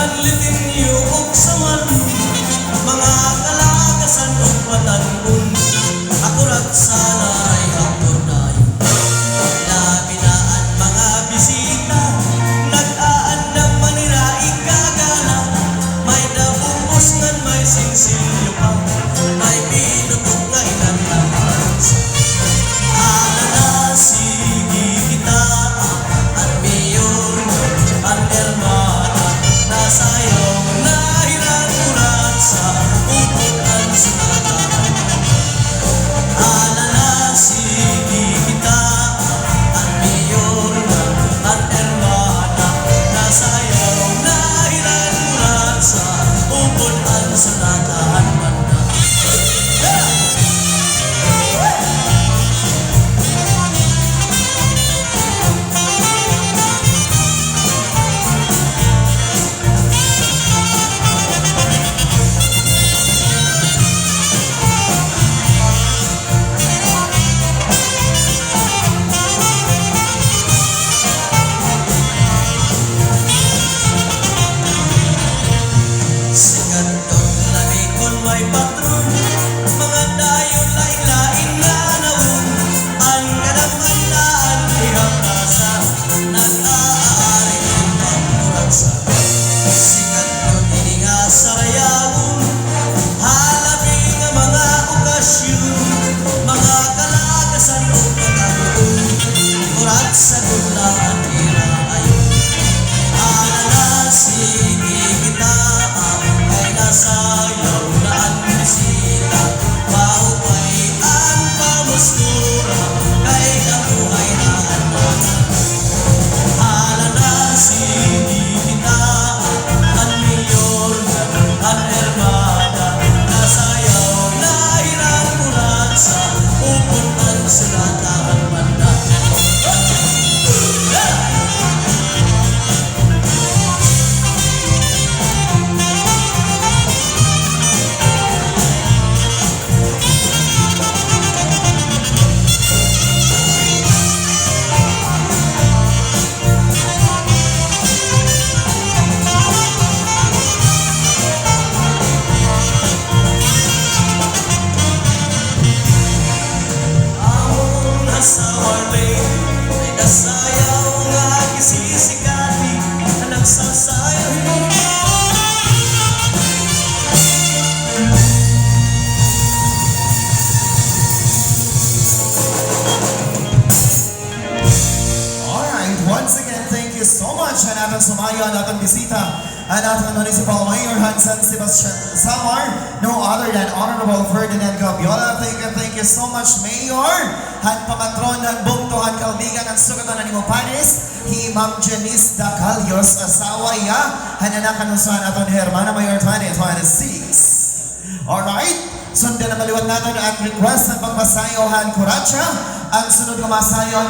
Hanlitin niyo og saman, mga kalagasan og patanon. Akuratsa ay hapon-ay labi na ang mga bisita, nag-aan ng manira ikagala. May dabubos ngan may singsilyo pa, may binutok nga inantaas. Ala na sige kita, ang mayor, ang hermana, nasayaw na kuratsa, upot ang sinatahan. Ala na sige kita, ang mayor, ang hermana, nasayaw na kuratsa, upot ang sinatahan banda. Sikat yung lamikon may patron, mga dayon lain-lain nga nawon. Ang kadamandaan ihapasa, nag-aari ng pangkuratsa. Sikat yung ini nga sarayawon, halabi nga mga okasyon, mga kalagasan o pagkaroon. Kuratsa gulahan irayon, ala na sige kita, ay nasayaw na ang bisita. Maupay ang pamustura, kay kabuhay na anak. Ala na sige kita, ang mayor, ang hermana, nasayaw na hirang kuratsa, upot ang sinatahan banda. Among nasa warmay, ay nasayaw nga gisisigati, na nagsasayaw. Alright, once again, thank you so much. Ang atong sumayo, ang atong bisita, ang atong Municipal Mayor of San Sebastian Samar, no other than Honorable Ferdinand Calbiga. Thank you so much, Mayor. Han pamatron ng bugtuhan Calbiga ng sugatan na nimo panis, hi Ma'am Janice Dacalios, asawa ya, hananakan usahan aton hermana Mayor 2026. Alright, sundan na maliwan natin ang request ng pagmasayaw han kuratsa. Ang sunod na masayaw